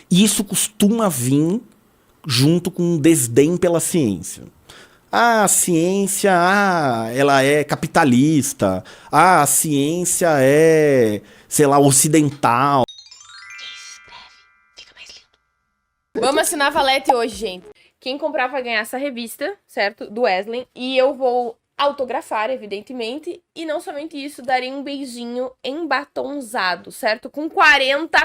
E isso costuma vir junto com um desdém pela ciência. A ciência, ela é capitalista. A ciência é, sei lá, ocidental. Vamos assinar a Valete hoje, gente. Quem comprar vai ganhar essa revista, certo? Do Wesley. E eu vou autografar, evidentemente. E não somente isso, darei um beijinho embatonzado, certo? Com 40!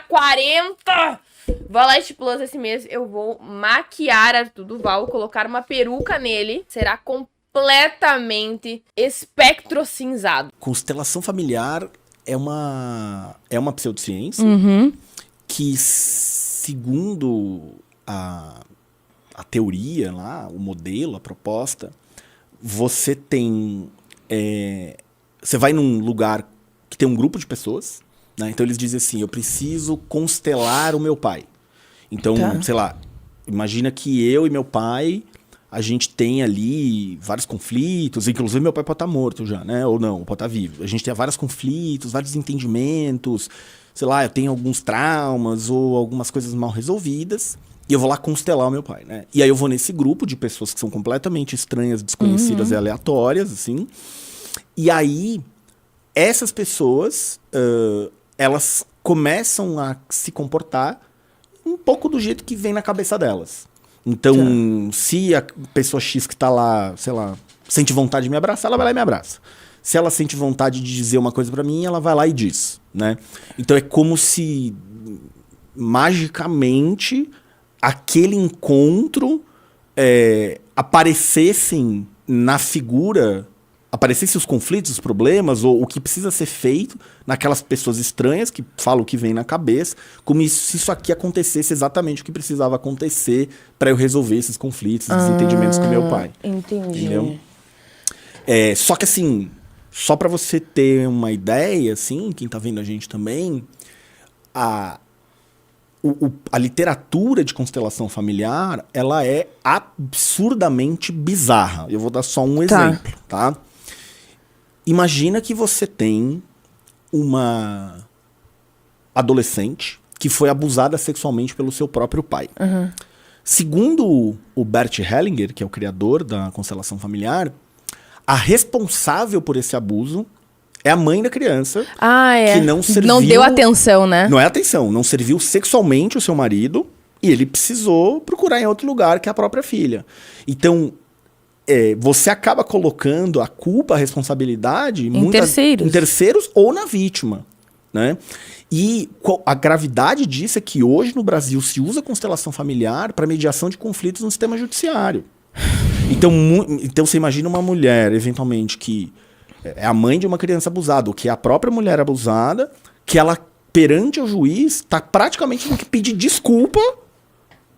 Valete Plus esse mês eu vou maquiar Arthur Duval, colocar uma peruca nele. Será completamente espectro cinzado. Constelação familiar é uma pseudociência que, segundo a teoria lá, o modelo, a proposta, você tem... você vai num lugar que tem um grupo de pessoas, né? Então eles dizem assim, eu preciso constelar o meu pai. Então, sei lá, imagina que eu e meu pai, a gente tem ali vários conflitos, inclusive meu pai pode estar morto já, né? Ou não, pode estar vivo. A gente tem vários conflitos, vários entendimentos, sei lá, eu tenho alguns traumas ou algumas coisas mal resolvidas, e eu vou lá constelar o meu pai, né? E aí eu vou nesse grupo de pessoas que são completamente estranhas, desconhecidas e aleatórias, assim. E aí, essas pessoas, elas começam a se comportar um pouco do jeito que vem na cabeça delas. Então, se a pessoa X que tá lá, sei lá, sente vontade de me abraçar, ela vai lá e me abraça. Se ela sente vontade de dizer uma coisa pra mim, ela vai lá e diz, né? Então é como se magicamente aquele encontro aparecessem na figura, aparecessem os conflitos, os problemas, ou o que precisa ser feito naquelas pessoas estranhas que falam o que vem na cabeça, como se isso aqui acontecesse exatamente o que precisava acontecer para eu resolver esses conflitos, esses entendimentos com meu pai. Entendi. Entendeu? Só que assim, só para você ter uma ideia, assim, quem tá vendo a gente também, a literatura de constelação familiar, ela é absurdamente bizarra. Eu vou dar só um exemplo, tá? Imagina que você tem uma adolescente que foi abusada sexualmente pelo seu próprio pai. Segundo o Bert Hellinger, que é o criador da constelação familiar, a responsável por esse abuso é a mãe da criança, que não serviu... Não deu atenção, né? Não é atenção, não serviu sexualmente o seu marido e ele precisou procurar em outro lugar que a própria filha. Então, você acaba colocando a culpa, a responsabilidade... Em terceiros. Em terceiros ou na vítima, né? E a gravidade disso é que hoje no Brasil se usa constelação familiar para mediação de conflitos no sistema judiciário. Então você imagina uma mulher, eventualmente, que é a mãe de uma criança abusada, ou que é a própria mulher abusada, que ela, perante o juiz, está praticamente tendo que pedir desculpa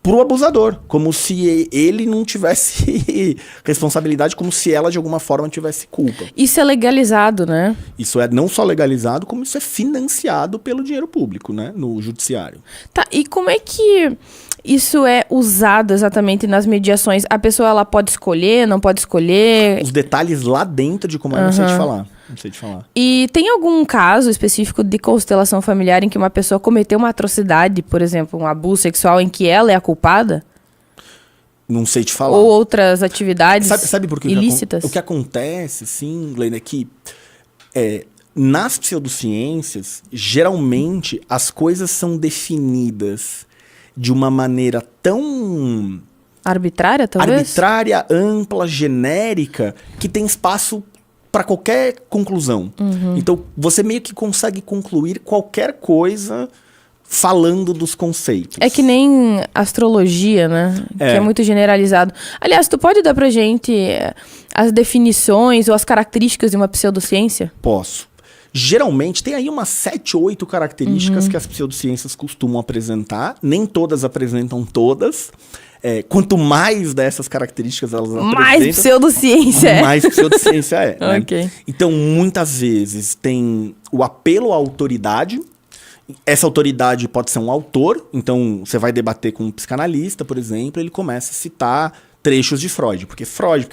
pro abusador, como se ele não tivesse responsabilidade, como se ela, de alguma forma, tivesse culpa. Isso é legalizado, né? Isso é não só legalizado, como isso é financiado pelo dinheiro público, né, no judiciário. Tá, e como é que isso é usado exatamente nas mediações? A pessoa, ela pode escolher, não pode escolher? Os detalhes lá dentro de como eu não sei te falar. Não sei te falar. E tem algum caso específico de constelação familiar em que uma pessoa cometeu uma atrocidade, por exemplo, um abuso sexual, em que ela é a culpada? Não sei te falar. Ou outras atividades sabe por que ilícitas? O que acontece, sim, Glenn, é que nas pseudociências, geralmente, as coisas são definidas de uma maneira tão... arbitrária, talvez? Arbitrária, ampla, genérica, que tem espaço para qualquer conclusão. Então, você meio que consegue concluir qualquer coisa falando dos conceitos. É que nem astrologia, né? Que é muito generalizado. Aliás, tu pode dar pra gente as definições ou as características de uma pseudociência? Posso. Geralmente, tem aí umas 7, 8 características que as pseudociências costumam apresentar. Nem todas apresentam todas. Quanto mais dessas características elas apresentam... Mais pseudociência é. Mais pseudociência é. Né? Ok. Então, muitas vezes, tem o apelo à autoridade. Essa autoridade pode ser um autor. Então, você vai debater com um psicanalista, por exemplo, ele começa a citar trechos de Freud. Porque Freud.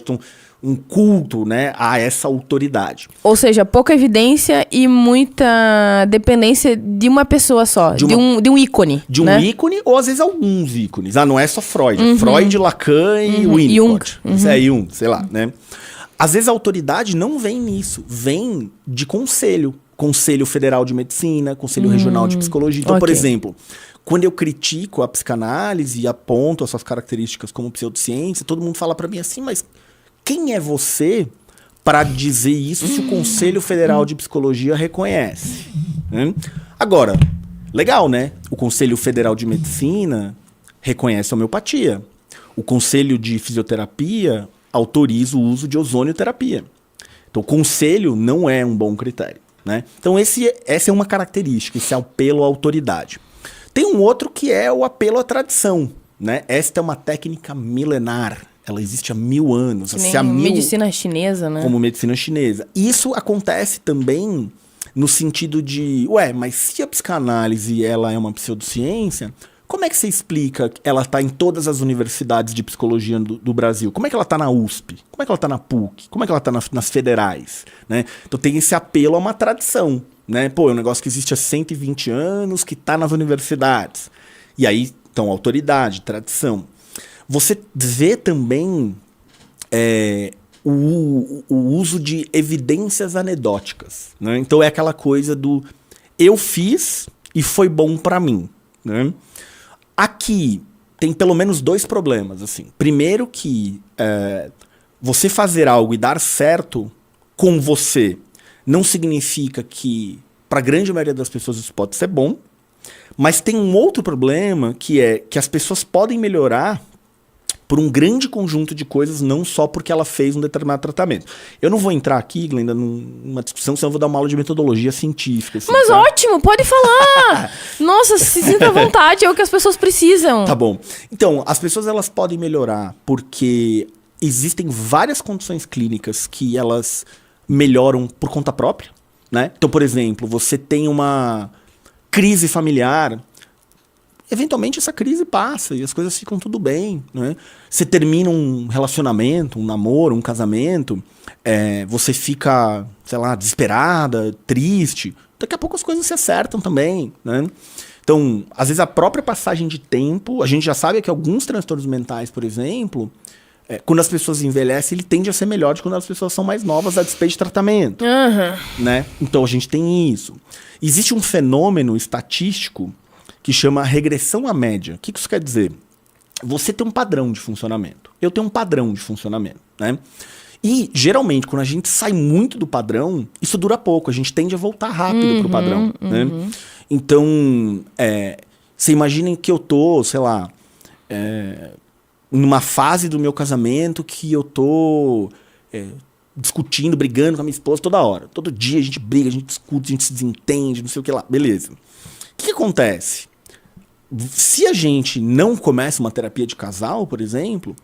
Então, um culto, né, a essa autoridade. Ou seja, pouca evidência e muita dependência de uma pessoa só, de um ícone. De um né? ícone, ou às vezes alguns ícones. Não é só Freud. Freud, Lacan e Winnicott. Isso é Jung, sei lá, né? Às vezes a autoridade não vem nisso. Vem de conselho. Conselho Federal de Medicina, Conselho Regional de Psicologia. Então, por exemplo, quando eu critico a psicanálise e aponto as suas características como pseudociência, todo mundo fala pra mim assim, mas quem é você para dizer isso se o Conselho Federal de Psicologia reconhece? Agora, legal, né? O Conselho Federal de Medicina reconhece a homeopatia. O Conselho de Fisioterapia autoriza o uso de ozonioterapia. Então, o conselho não é um bom critério, né? Então, essa é uma característica, esse apelo à autoridade. Tem um outro que é o apelo à tradição, né? Esta é uma técnica milenar. Ela existe há 1000 anos. Medicina chinesa, né? Como medicina chinesa. Isso acontece também no sentido de, mas se a psicanálise ela é uma pseudociência, como é que você explica que ela está em todas as universidades de psicologia do Brasil? Como é que ela está na USP? Como é que ela está na PUC? Como é que ela está nas federais? Né? Então tem esse apelo a uma tradição. Né? Pô, é um negócio que existe há 120 anos, que está nas universidades. E aí, então, autoridade, tradição. Você vê também o uso de evidências anedóticas. Né? Então é aquela coisa do eu fiz e foi bom para mim. Né? Aqui tem pelo menos 2 problemas. Assim. Primeiro que você fazer algo e dar certo com você não significa que para a grande maioria das pessoas isso pode ser bom. Mas tem um outro problema que é que as pessoas podem melhorar por um grande conjunto de coisas, não só porque ela fez um determinado tratamento. Eu não vou entrar aqui, Glenda, numa discussão, senão eu vou dar uma aula de metodologia científica. Assim, mas ótimo, pode falar! Nossa, se sinta à vontade, é o que as pessoas precisam. Tá bom. Então, as pessoas elas podem melhorar porque existem várias condições clínicas que elas melhoram por conta própria. Né? Então, por exemplo, você tem uma crise familiar, eventualmente essa crise passa e as coisas ficam tudo bem. Né? Você termina um relacionamento, um namoro, um casamento, você fica, sei lá, desesperada, triste. Daqui a pouco as coisas se acertam também. Né? Então, às vezes a própria passagem de tempo, a gente já sabe que alguns transtornos mentais, por exemplo, quando as pessoas envelhecem, ele tende a ser melhor do que quando as pessoas são mais novas a despeito de tratamento. Né? Então, a gente tem isso. Existe um fenômeno estatístico que chama regressão à média. O que isso quer dizer? Você tem um padrão de funcionamento. Eu tenho um padrão de funcionamento. Né? E, geralmente, quando a gente sai muito do padrão, isso dura pouco. A gente tende a voltar rápido pro padrão. Né? Então, você imagina que eu tô, sei lá... numa fase do meu casamento que eu tô discutindo, brigando com a minha esposa toda hora. Todo dia a gente briga, a gente discute, a gente se desentende, não sei o que lá. Beleza. O que acontece? Se a gente não começa uma terapia de casal, por exemplo,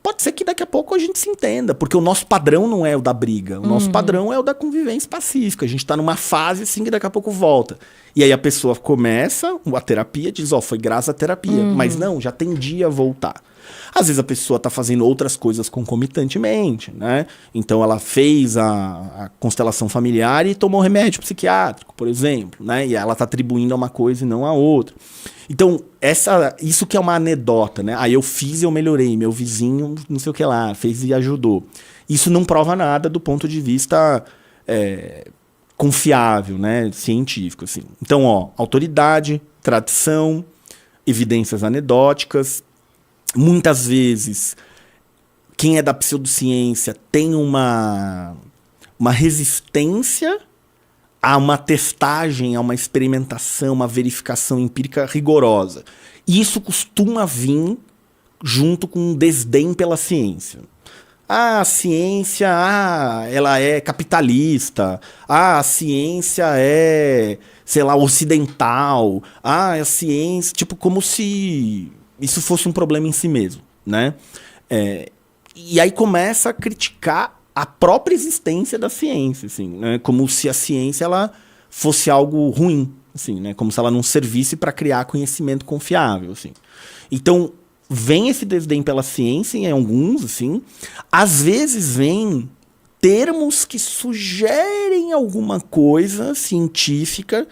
pode ser que daqui a pouco a gente se entenda, porque o nosso padrão não é o da briga, o nosso padrão é o da convivência pacífica. A gente tá numa fase assim que daqui a pouco volta. E aí a pessoa começa a terapia, diz, foi graças à terapia. Mas não, já tendia a voltar. Às vezes a pessoa está fazendo outras coisas concomitantemente, né? Então ela fez a constelação familiar e tomou remédio psiquiátrico, por exemplo, né? E ela está atribuindo a uma coisa e não a outra. Então, isso que é uma anedota, né? Aí eu fiz e eu melhorei, meu vizinho não sei o que lá, fez e ajudou. Isso não prova nada do ponto de vista confiável, né? Científico, assim. Então, autoridade, tradição, evidências anedóticas. Muitas vezes, quem é da pseudociência tem uma resistência a uma testagem, a uma experimentação, uma verificação empírica rigorosa. E isso costuma vir junto com um desdém pela ciência. A ciência, ela é capitalista. A ciência é, sei lá, ocidental. A ciência, tipo, como se isso fosse um problema em si mesmo, né? E aí começa a criticar a própria existência da ciência, assim, né? Como se a ciência ela fosse algo ruim, assim, né? Como se ela não servisse para criar conhecimento confiável, assim. Então, vem esse desdém pela ciência em alguns, assim. Às vezes vem termos que sugerem alguma coisa científica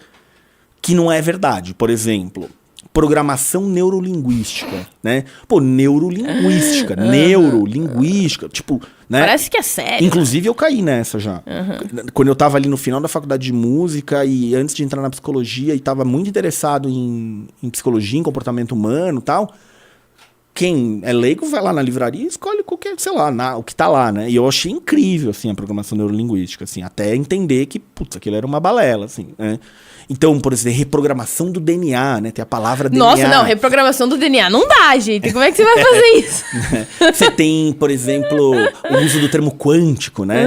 que não é verdade. Por exemplo, programação neurolinguística, né? Pô, neurolinguística, neurolinguística, tipo, né? Parece que é sério. Inclusive eu caí nessa já. Quando eu tava ali no final da faculdade de música e antes de entrar na psicologia e tava muito interessado em psicologia, em comportamento humano e tal, quem é leigo vai lá na livraria e escolhe qualquer, sei lá, o que tá lá, né? E eu achei incrível, assim, a programação neurolinguística, assim, até entender que, putz, aquilo era uma balela, assim, né? Então, por exemplo, reprogramação do DNA, né? Tem a palavra DNA. Nossa, não, reprogramação do DNA não dá, gente. Como é que você vai fazer isso? Você tem, por exemplo, o uso do termo quântico, né?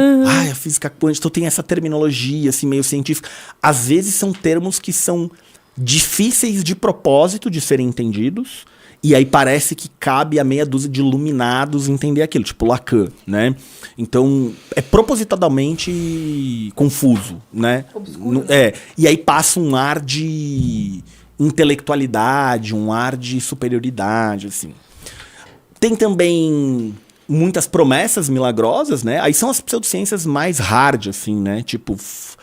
A física quântica, então tem essa terminologia, assim, meio científica. Às vezes são termos que são difíceis de propósito de serem entendidos, e aí parece que cabe a meia dúzia de iluminados entender aquilo, tipo Lacan, né? Então, é propositadamente confuso, né? Obscuro. E aí passa um ar de intelectualidade, um ar de superioridade, assim. Tem também muitas promessas milagrosas, né? Aí são as pseudociências mais hard, assim, né? Tipo,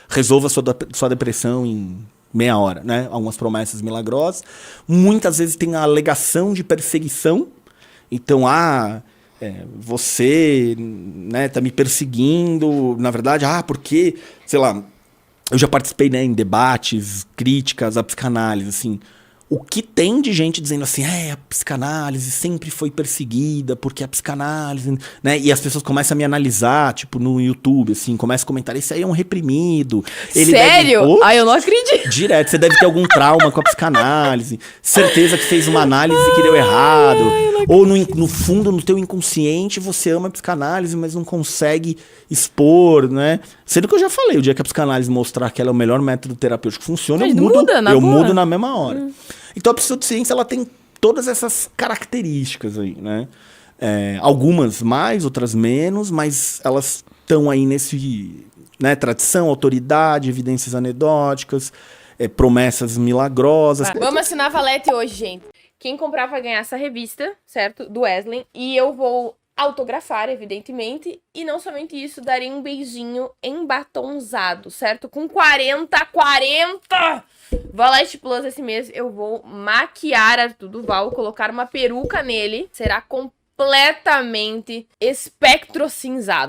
resolva sua depressão em meia hora, né? Algumas promessas milagrosas. Muitas vezes tem a alegação de perseguição. Então, você, né, tá me perseguindo. Na verdade, porque, sei lá, eu já participei, né, em debates, críticas à psicanálise, assim. O que tem de gente dizendo assim, a psicanálise sempre foi perseguida, porque a psicanálise, né? E as pessoas começam a me analisar, tipo, no YouTube, assim, começam a comentar, esse aí é um reprimido. Sério? Eu não acredito. Direto, você deve ter algum trauma com a psicanálise, certeza que fez uma análise que deu errado. Ou no fundo, no teu inconsciente, você ama a psicanálise, mas não consegue expor, né? Sendo que eu já falei, o dia que a psicanálise mostrar que ela é o melhor método terapêutico que funciona, eu mudo na mesma hora. Então a pseudociência, ela tem todas essas características aí, né? Algumas mais, outras menos, mas elas estão aí nesse, né, tradição, autoridade, evidências anedóticas, promessas milagrosas. Vamos assinar a Valete hoje, gente. Quem comprar vai ganhar essa revista, certo? Do Wesley. E eu vou autografar, evidentemente. E não somente isso, darei um beijinho embatonzado, certo? Com 40! Valete Plus esse mês eu vou maquiar Arthur Duval, colocar uma peruca nele. Será completamente espectro cinzado.